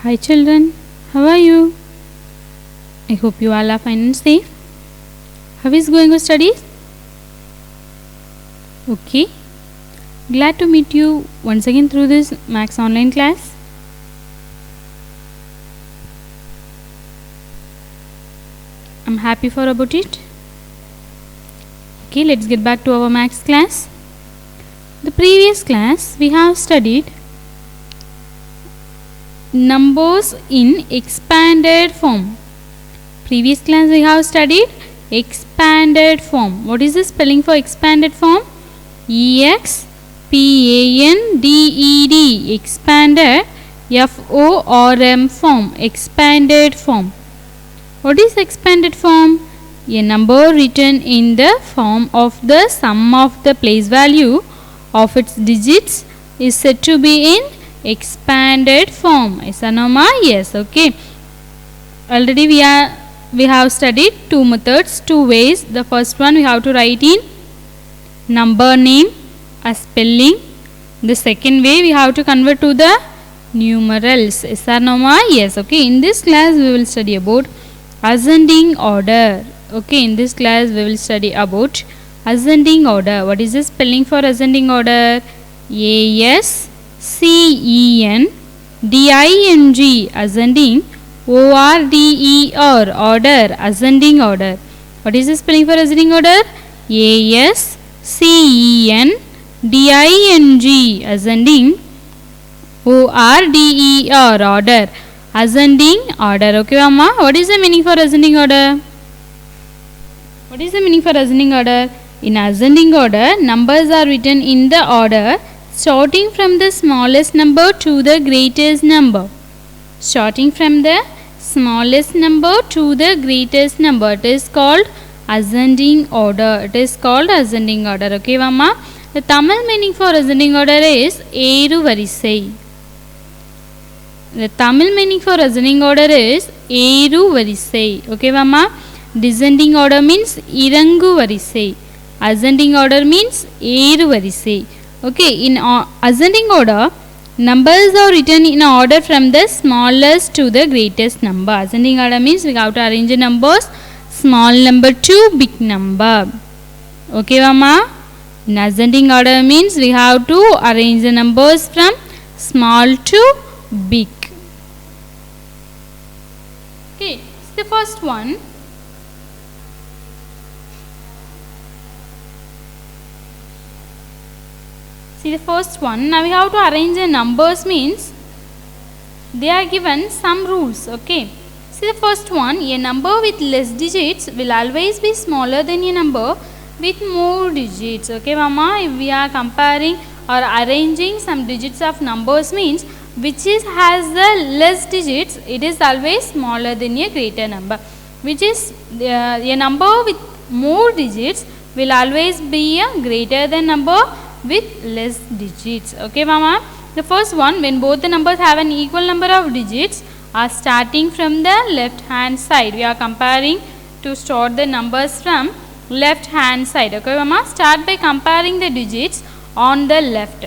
Hi children, how are you? I hope you all are fine and safe. How is going your studies? Okay. Glad to meet you once again through this Max online class. I'm happy for about it. Okay, let's get back to our Max class. The previous class we have studied numbers in expanded form. Previous class we have studied expanded form. What is the spelling for expanded form? E-X-P-A-N-D-E-D, expanded, F-O-R-M form, expanded form. What is expanded form? A number written in the form of the sum of the place value of its digits is said to be in expanded form. Is or no ma? Yes. Okay. Already we have studied two methods, two ways. The first one we have to write in number name as spelling. The second way we have to convert to the numerals. Is or no ma? Yes. Okay. In this class we will study about ascending order. Okay. In this class we will study about ascending order. What is the spelling for ascending order? A-S-C-E-N-D-I-N-G, ascending. O-R-D-E-R, order, ascending order. What is the spelling for ascending order? A-S-C-E-N-D-I-N-G, ascending. O-R-D-E-R, order, ascending order. Okay, Mama. What is the meaning for ascending order? What is the meaning for ascending order? In ascending order, numbers are written in the order starting from the smallest number to the greatest number. Starting from the smallest number to the greatest number. It is called ascending order. It is called ascending order. Okay, Mama. The Tamil meaning for ascending order is Eru Varisai. The Tamil meaning for ascending order is Eru Varisai. Okay, Mama. Descending order means Irangu Varisai. Ascending order means Eru Varisai. Okay, in ascending order, numbers are written in order from the smallest to the greatest number. Ascending order means we have to arrange the numbers small number to big number. Okay, Mama. In ascending order means we have to arrange the numbers from small to big. Okay, so the first one. See the first one. Now we have to arrange the numbers means they are given some rules. Okay. See the first one. A number with less digits will always be smaller than a number with more digits. Okay, Mama. If we are comparing or arranging some digits of numbers means which is has the less digits, it is always smaller than a greater number. Which is a number with more digits will always be a greater than number with less digits. Okay, Mama. The first one, when both the numbers have an equal number of digits, are starting from the left hand side. We are comparing to start the numbers from left hand side. Okay, Mama. Start by comparing the digits on the left.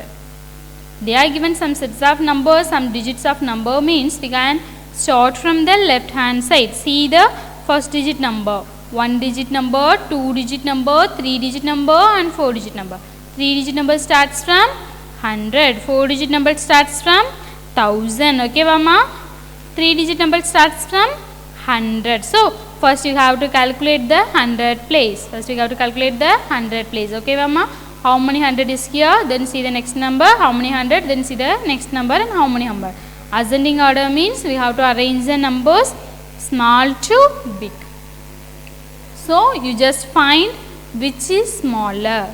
They are given some sets of numbers, some digits of number means we can start from the left hand side. See the first digit number, 1 digit number, 2 digit number, 3 digit number and 4 digit number. 3 digit number starts from 100. 4 digit number starts from 1000. Okay, Mama. 3 digit number starts from 100. So, first you have to calculate the 100 place. First you have to calculate the 100 place. Okay, Mama. How many 100 is here? Then see the next number. How many 100? Then see the next number and how many number. Ascending order means we have to arrange the numbers small to big. So, you just find which is smaller.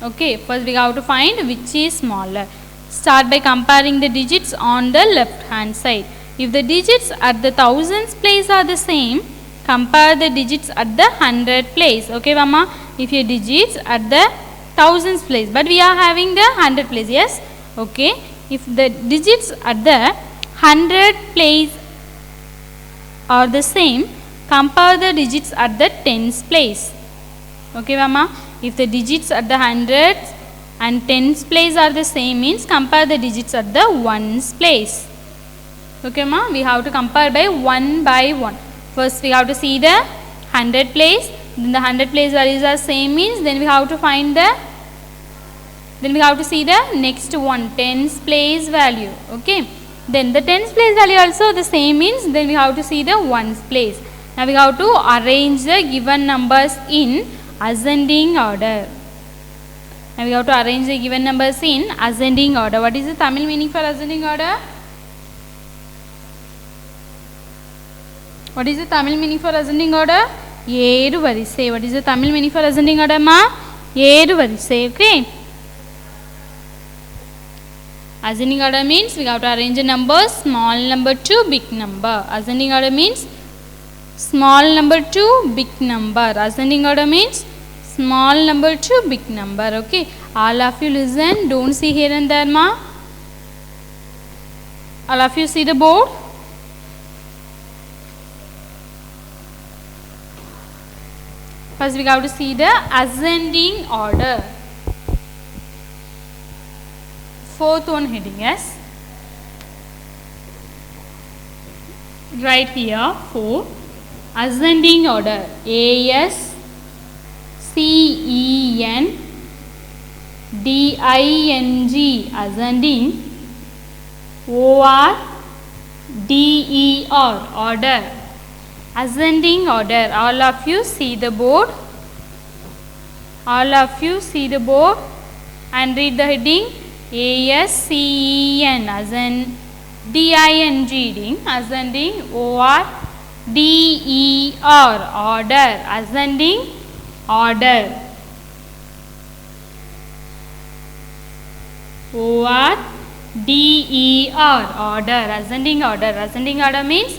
Okay, first we have to find which is smaller. Start by comparing the digits on the left hand side. If the digits at the thousands place are the same, compare the digits at the 100 place. Okay, Mama. If your digits at the thousands place, but we are having the 100 place. Yes. Okay. If the digits at the 100 place are the same, compare the digits at the tens place. Okay, Mama. If the digits at the hundreds and tens place are the same means compare the digits at the ones place. Okay ma, we have to compare by one. First we have to see the 100 place, then the 100 place values are same means then we have to find the, then we have to see the next one, tens place value. Okay, then the tens place value also the same means then we have to see the ones place. Now we have to arrange the given numbers in ascending order. Now we have to arrange the given numbers in ascending order. What is the Tamil meaning for ascending order? What is the Tamil meaning for ascending order? Yeru varisai. What is the Tamil meaning for ascending order ma? Yeru varisai. Okay. Ascending order means we have to arrange the numbers small number to big number. Ascending order means small number to big number. Ascending order means small number to big number. Okay. All of you listen. Don't see here and there ma. All of you see the board. First we have to see the ascending order. Fourth one heading, yes. Right here 4. Ascending order. ASCENDING ascending. ORDER order. Ascending order. All of you see the board. All of you see the board and read the heading. ASCEN ascending ascending ORDER order. Ascending order. ORDER order. Ascending order. Ascending order means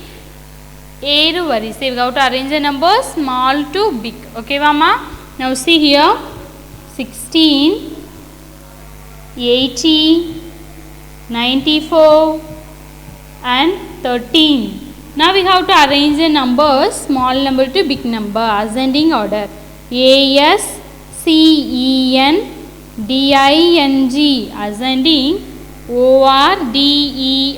Eru varisai. We have to arrange the numbers small to big. Okay mama. Now see here 16, 80, 94 and 13. Now we have to arrange the numbers small number to big number. Ascending order. ASCENDING ascending ORDER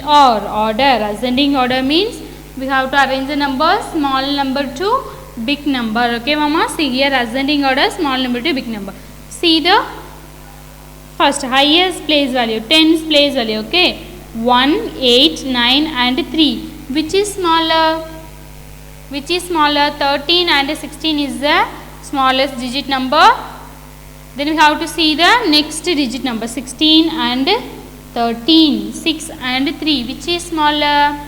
order. Ascending order means we have to arrange the numbers small number to big number. Okay mama, see here ascending order small number to big number. See the first highest place value, tens place value. Okay, 1, 8, 9 and 3. Which is smaller? Which is smaller? 13 and 16 is the smallest digit number. Then we have to see the next digit number, 16 and 13, 6 and 3. Which is smaller?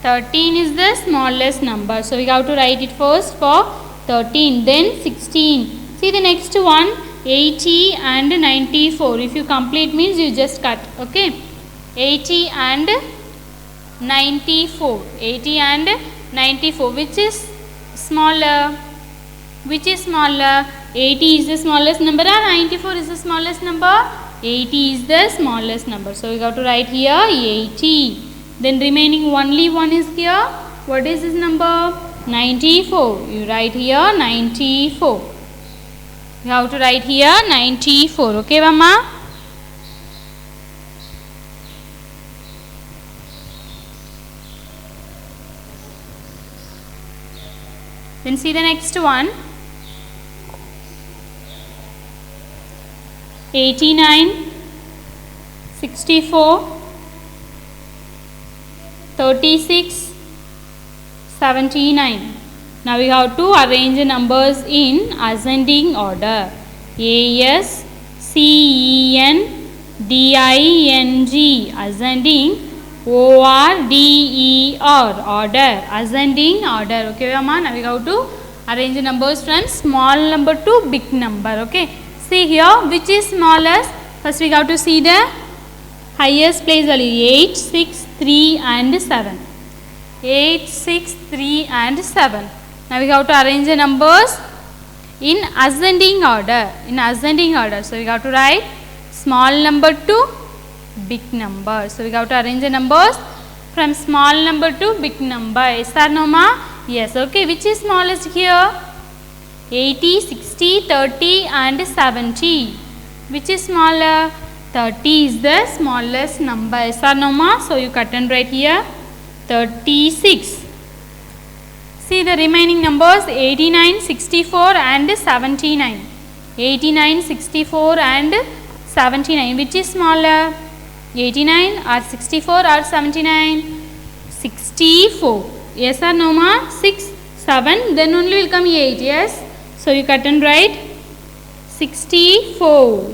13 is the smallest number. So we have to write it first for 13, then 16. See the next one, 80 and 94. If you complete means you just cut. Okay, 80 and 94. 80 and 94. Which is smaller? Which is smaller? 80 is the smallest number and 94 is the smallest number. 80 is the smallest number. So we have to write here 80. Then remaining only one is here. What is this number? 94. You write here 94. You have to write here 94. Okay mama? Then see the next one. 89, 64, 36, 79. Now we have to arrange the numbers in ascending order. ASCENDING ascending ORDER order. Ascending order. Okay mama. Now we have to arrange the numbers from small number to big number. Okay. See here which is smallest. First we have to see the highest place value, 8, 6, 3 and 7. 8, 6, 3 and 7. Now we have to arrange the numbers in ascending order. In ascending order. So we have to write small number to big number. So we have to arrange the numbers from small number to big number. Yes or no ma? Yes. Okay. Which is smallest here? 80, 60, 30 and 70. Which is smaller? 30 is the smallest number. Yes or no ma? So you cut and write here 36. See the remaining numbers 89, 64 and 79. 89, 64 and 79. Which is smaller? 89 or 64 or 79? 64. Yes or no ma? 6, 7, then only will come 8. Yes. So you cut and write 64.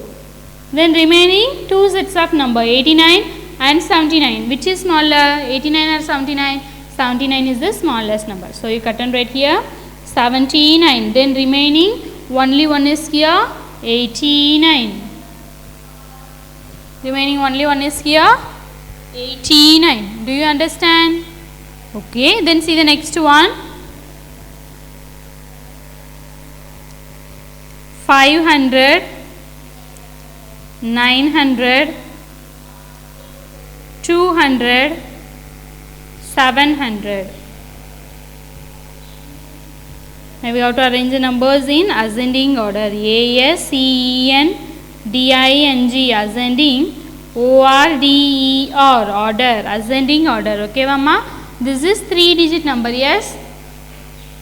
Then remaining two sets of number 89 and 79. Which is smaller? 89 or 79? 79 is the smallest number. So you cut and write here 79. Then remaining only one is here 89. Remaining only one is here 89. Do you understand? Okay. Then see the next one. 500, 900, 200, 700. Now we have to arrange the numbers in ascending order. ASCENDING ascending, ORDER order, ascending order. Okay mama, this is 3-digit number. Yes,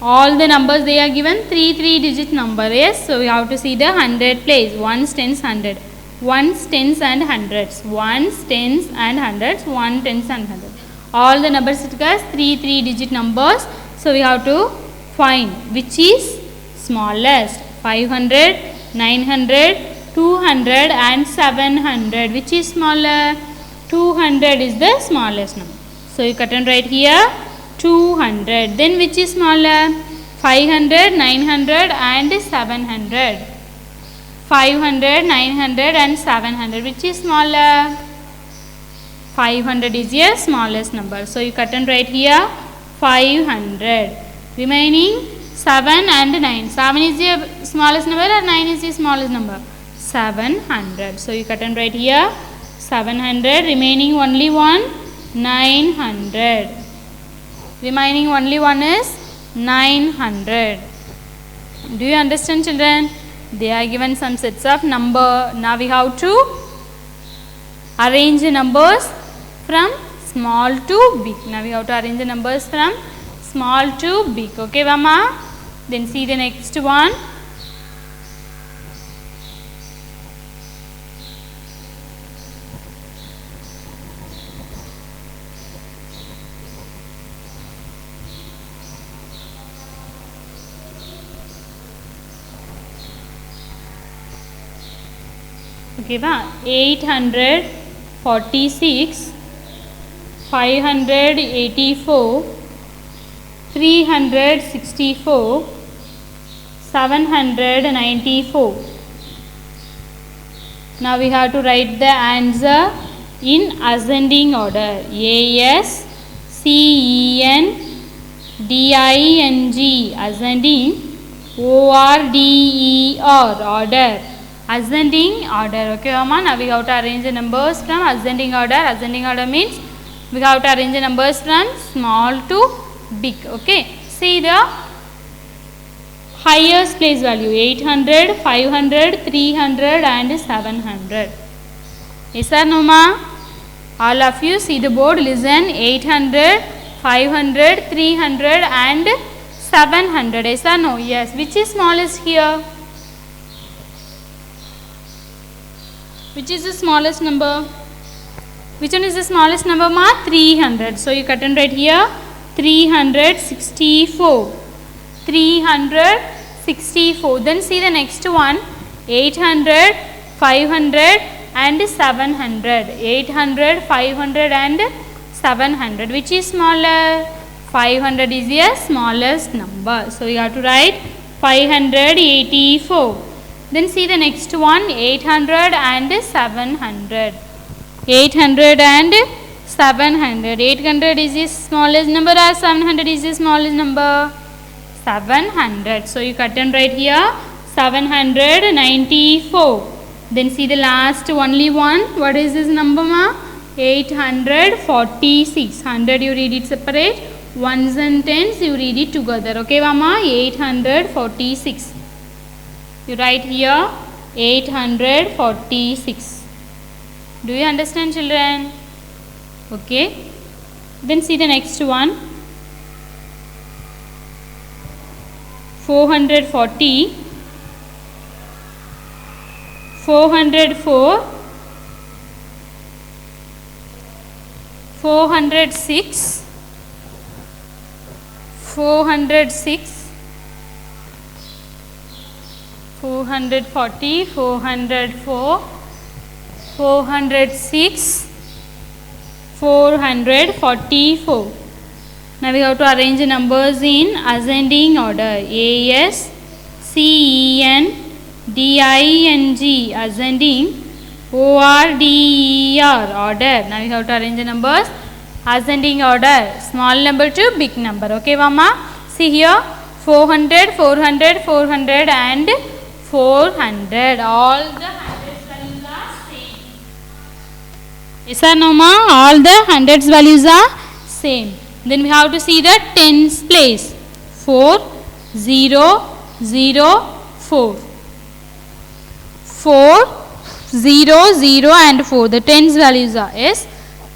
all the numbers they are given 3-digit number. Yes, so we have to see the 100 place. Ones, tens, 100. Ones, tens and hundreds. Ones, tens and hundreds. One, tens and hundreds. All the numbers it has 3-digit numbers. So we have to find which is smallest. 500, 900, 200 and 700. Which is smaller? 200 is the smallest number. So you cut and write here 200. Then which is smaller? 500, 900 and 700. 500, 900 and 700. Which is smaller? 500 is your smallest number. So you cut and write here 500. Remaining 7 and 9. 7 is the smallest number or 9 is the smallest number? 700. So you cut and write here 700. Remaining only one 900. Remaining only one is 900. Do you understand children? They are given some sets of number. Now we have to arrange the numbers from small to big. Now we have to arrange the numbers from small to big. Okay mama? Then see the next one. Okay, 846, 584, 364, 794. Now we have to write the answer in ascending order. ASCENDING ascending, ORDER order. Ascending order. Okay mama, now we have to arrange the numbers from ascending order. Ascending order means we have to arrange the numbers from small to big. Okay, see the highest place value 800, 500, 300 and 700. Yes or no ma? All of you see the board, listen. 800, 500, 300 and 700. Yes or no? Yes. Which is smallest here? Which is the smallest number? Which one is the smallest number ma? 300. So you cut and write here 364. 364. Then see the next one 800, 500 and 700. 800, 500 and 700. Which is smaller? 500 is the smallest number. So you have to write 584. Then see the next one 800 and 700. 800 and 700. 800 is the smallest number or 700 is the smallest number? 700. So you cut and write here 794. Then see the last only one. What is this number ma? 846. 100 you read it separate. Ones and tens you read it together. Okay mama? 846. You write here 846. Do you understand children? Okay. Then see the next one. 440, 404, 406, 406, 440, 404, 406, 444. Now we have to arrange the numbers in ascending order. A S C E N D I N G, ascending. O R D E R, order. Now we have to arrange the numbers ascending order. Small number to big number. Okay, Mama? See here, 400, 400, 400 and 400. All the hundreds values are same. Yes or no, Ma? All the hundreds values are same. Then we have to see the tens place. 4, 0, 0, 4. 4, 0, 0 and 4. The tens values are yes.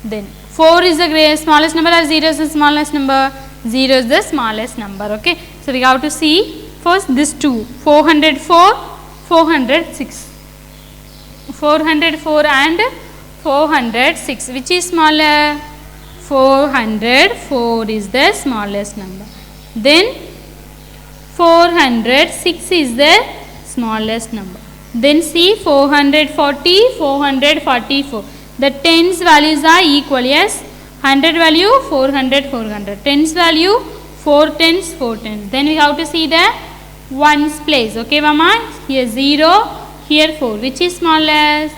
Then 4 is the smallest number or 0 is the smallest number? 0 is the smallest number. Okay. So we have to see first this 2. 404, 406. 404 and 406. Which is smaller? 404 is the smallest number. Then 406 is the smallest number. Then see 440, 444. The tens values are equal. Yes. 100 value 400, 400. Tens value 4 tens, 4 tens. Then we have to see the ones place. Okay, Mama? Here 0, here 4. Which is smallest?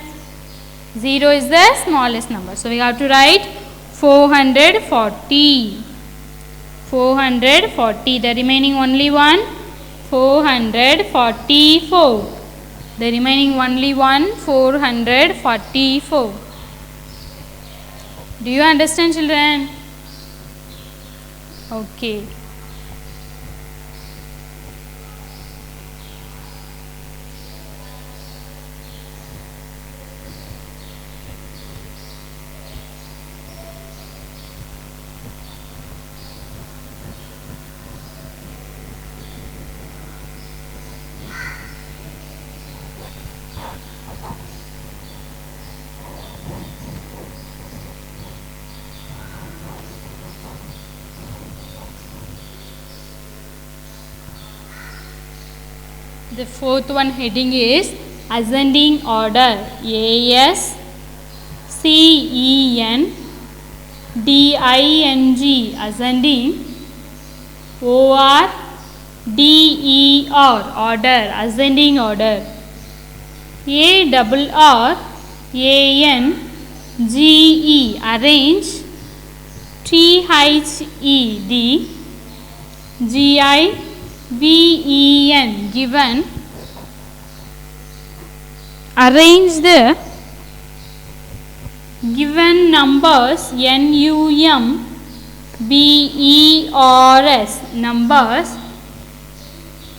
0 is the smallest number. So we have to write 440. 440. The remaining only one. 444. The remaining only one. 444. Do you understand, children? Okay. The fourth one heading is ascending order. A S C E N D I N G, ascending. O R D E R, order, ascending order. A double R A N G E, arrange. T H E D G I V E N, given. Arrange the given numbers N U M B E R S, numbers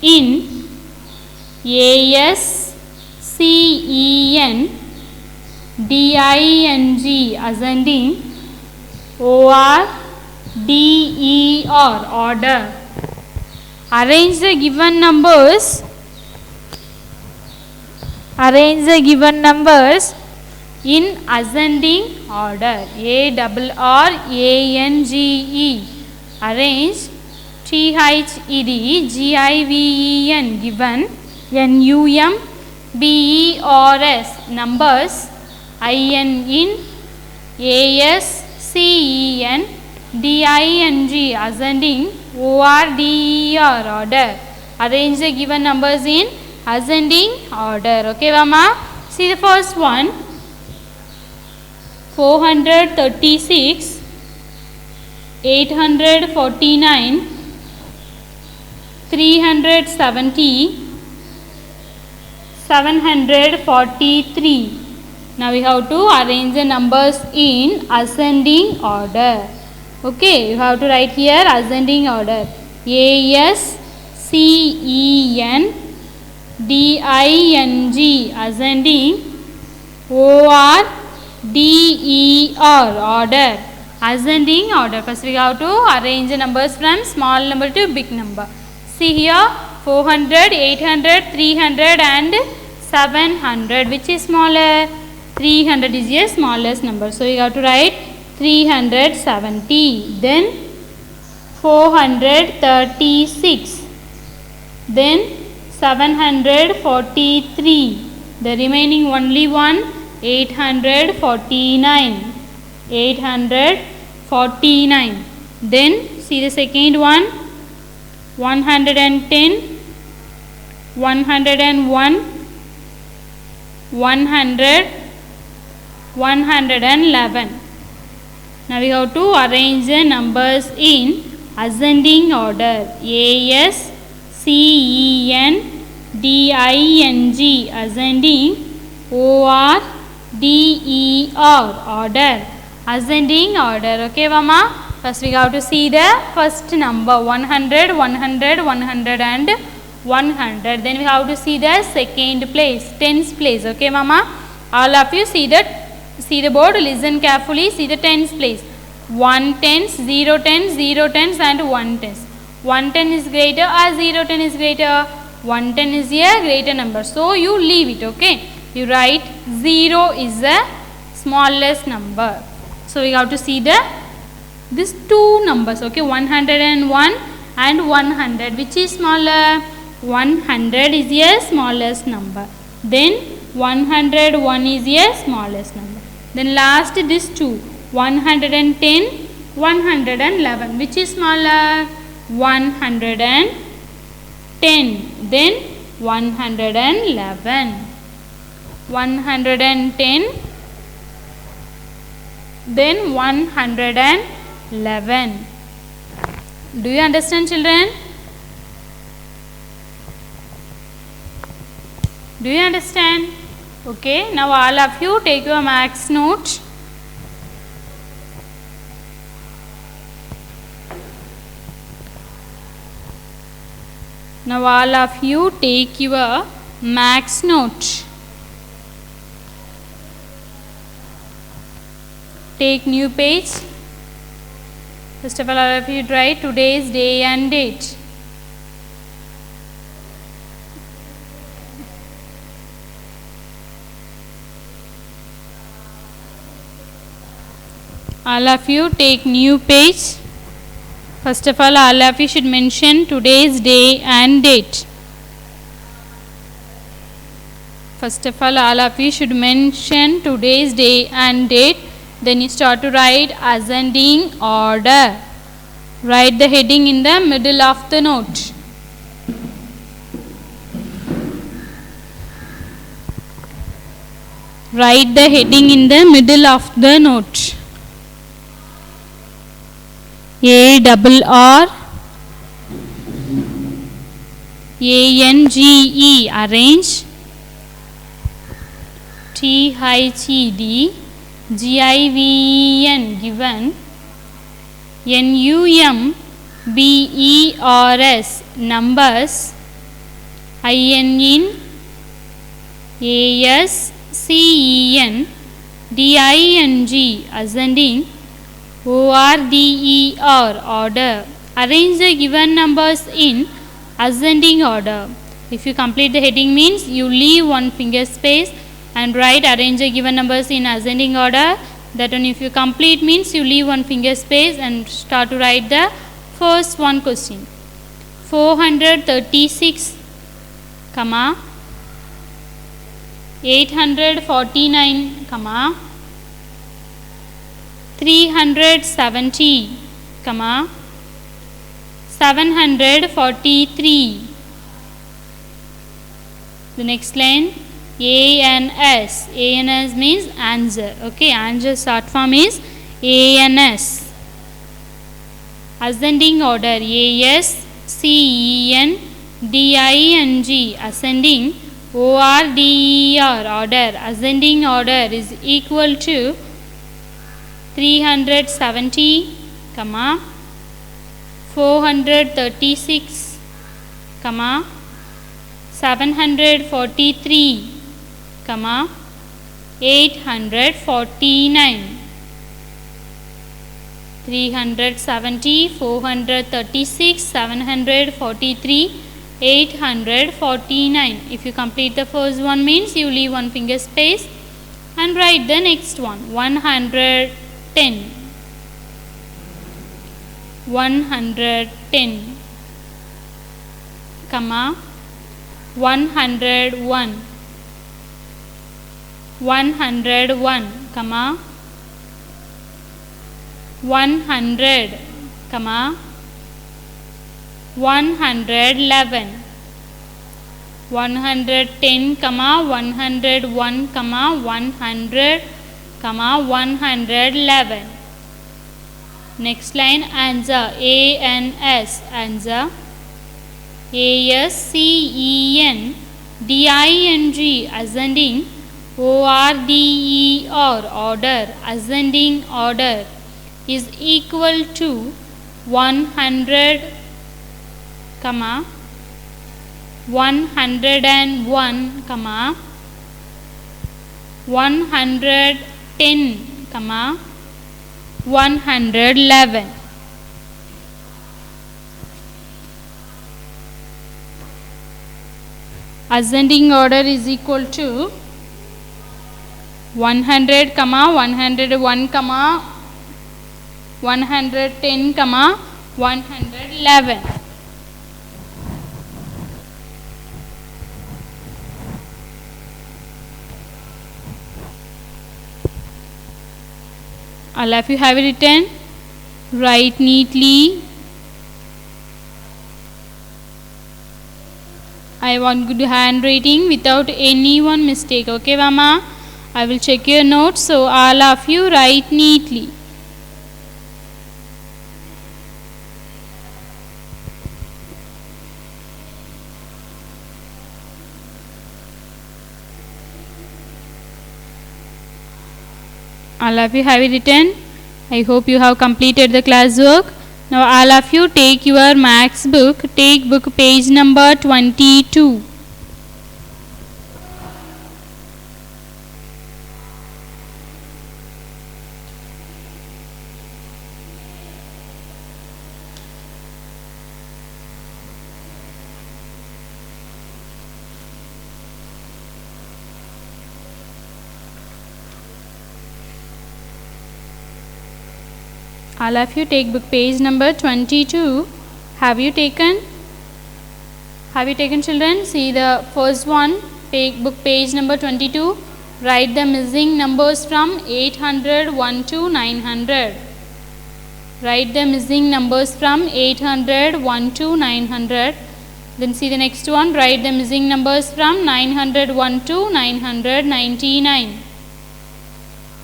in A S C E N D I N G, ascending. O R D E R, order. Arrange the given numbers. Arrange the given numbers in ascending order. A double R A N G E, arrange. T H E D G I V E N, given. N U M B E R S, numbers. I N in A S C E N D I N G, ascending. O R D E R, order. Arrange the given numbers in ascending order. Okay, Mama? See the first one. 436, 849, 370, 743. Now we have to arrange the numbers in ascending order. Okay, you have to write here ascending order. A S C E N D I N G, ascending. O R D E R, order. ascending order. First we have to arrange the numbers from small number to big number. See here 400, 800, 300 and 700. Which is smaller? 300 is the smallest number. So you have to write 370. Then 436. Then 743. The remaining only one 849. 849. Then see the second one 110, 101, 100, 111. Now we have to arrange the numbers in ascending order. ASCENDING ascending. ORDER order. Ascending order. Okay, Mama. First we have to see the first number 100, 100, 100 and 100. Then we have to see the second place, tens place. Okay, Mama. All of you see the board. Listen carefully. See the tens place. 1 tens, 0 tens, 0 tens and 1 tens. 1 10 is greater or 0 10 is greater? 1 10 is a greater number. So you leave it. Okay. You write 0 is the smallest number. So we have to see these two numbers. Okay. 101 and 100. Which is smaller? 100 is the smallest number. Then 101 is the smallest number. Then last these two 110, 111. Which is smaller? 110. Then 111. 110. Then 111. Do you understand, children? Do you understand? Okay. Now all of you take your maths note. Now all of you take your maths note. Take new page. First of all of you write today's day and date. All of you take new page. First of all of you should mention today's day and date. First of all of you should mention today's day and date. Then you start to write ascending order. Write the heading in the middle of the note. Write the heading in the middle of the note. ARRANGE. Arrange. THED. GIVEN given. NUMBERS numbers. ININ ASCEN DING ascending. ORDER order. Arrange the given numbers in ascending order. If you complete the heading means you leave one finger space and write arrange the given numbers in ascending order. That one if you complete means you leave one finger space and start to write the first one question. 436, 849, 370, 743. The next line ANS. ANS means answer. Okay, answer short form is ANS. Ascending order ASCENDING ascending. ORDER order. Ascending order is equal to 370, 436, 743, 849. 370, 436, 743, 849. If you complete the first one means you leave one finger space and write the next one. 110, 110, comma 101, 101, comma 100, comma 111, 110, comma 101, comma 100, comma 111. Next line, answer, A-N-S, answer, A-S-C-E-N, D-I-N-G, ascending, O-R-D-E-R, order, ascending order, is equal to 100, comma 101, comma 110, comma 111. Ascending order is equal to 100, comma 101, comma 110, comma 111. All of you have it written. Write neatly. I want good handwriting without any one mistake. Okay, Mama? I will check your notes. So all of you write neatly. All of you have it written. I hope you have completed the classwork. Now all of you take your maths book. Take book page number 22. All of you take book page number 22. Have you taken? Have you taken, children? See the first one. Take book page number 22. Write the missing numbers from 801 to 900. Write the missing numbers from 801 to 900. Then see the next one. Write the missing numbers from 901 to 999.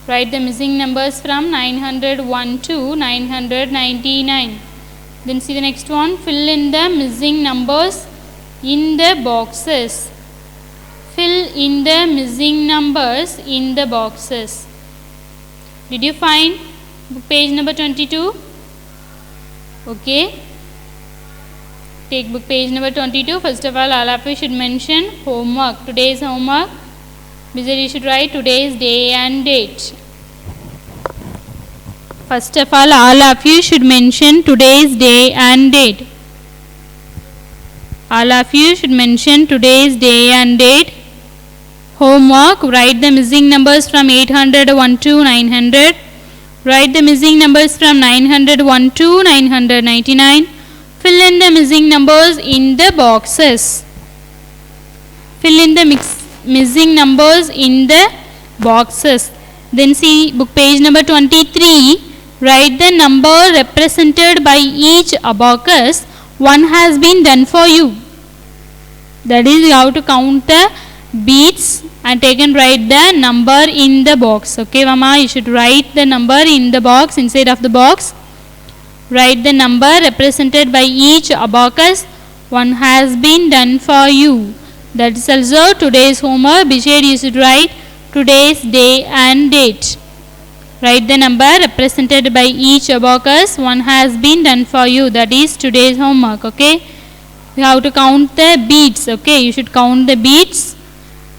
Write the missing numbers from 901 to 999. Then see the next one. Fill in the missing numbers in the boxes. Fill in the missing numbers in the boxes. Did you find page number 22? Okay. Take book page number 22. First of all of you should mention homework. Today's homework. Beside you should write today's day and date. First of all of you should mention today's day and date. All of you should mention today's day and date. Homework. Write the missing numbers from 801 to 900. Write the missing numbers from 901 to 999. Fill in the missing numbers in the boxes. Fill in the missing numbers in the boxes. Then see book page number 23. Write the number represented by each abacus. One has been done for you. That is, you have to count the beads and take and write the number in the box. Okay, Mama, you should write the number in the box, inside of the box. Write the number represented by each abacus. One has been done for you. That is also today's homework. Beside you should write today's day and date. Write the number represented by each abacus. One has been done for you. That is today's homework. Okay. You have to count the beads. Okay. You should count the beads.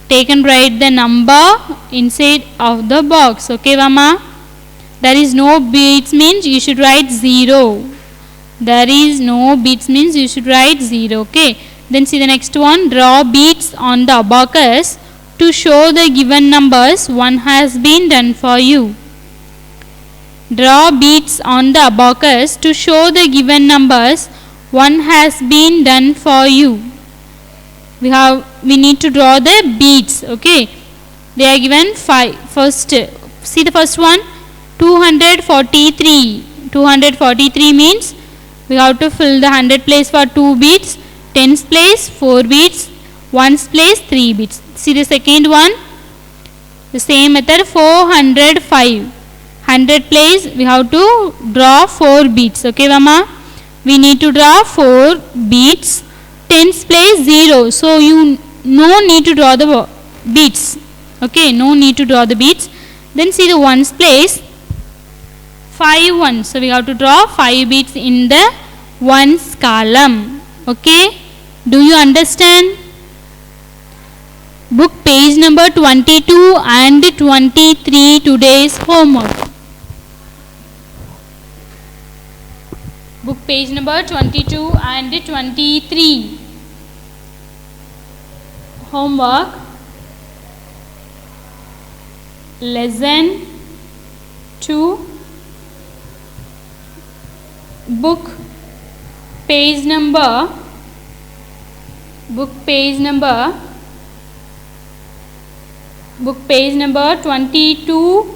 Take and write the number inside of the box. Okay, Mama. There is no beads means you should write 0. There is no beads means you should write 0. Okay. Then see the next one. Draw beads on the abacus to show the given numbers. One has been done for you. Draw beads on the abacus to show the given numbers. One has been done for you. We need to draw the beads. Okay. They are given 5. First, see the first one. 243. 243 means we have to fill the 100 place for 2 beads, 10s place 4 beads, 1s place 3 beads. See the second one. The same method. 405. 100 place we have to draw 4 beads. Okay, Mama. We need to draw 4 beads. 10s place 0. So you no need to draw the beads. Okay, no need to draw the beads. Then see the 1s place. 5 ones. So we have to draw 5 beads in the 1s column. Okay. Do you understand? Book page number 22 and 23 today's homework. Book page number 22 and 23. Homework. Lesson 2. Book page number 22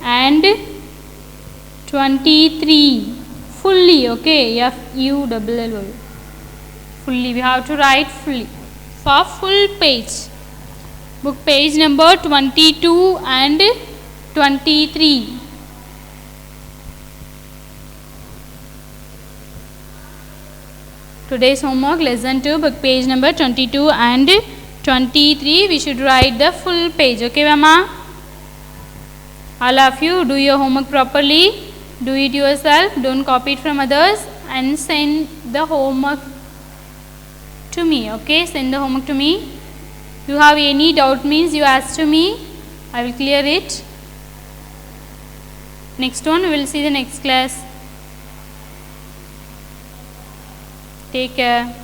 and 23 fully. Okay, F-U-L-L-Y. Fully, we have to write fully for full page. Book page number 22 and 23. Today's homework, lesson 2, book page number 22 and 23. We should write the full page. Okay, Mama? All of you do your homework properly. Do it yourself. Don't copy it from others. And send the homework to me. Okay, send the homework to me. If you have any doubt means you ask to me. I will clear it. Next one, we will see the next class. Take care.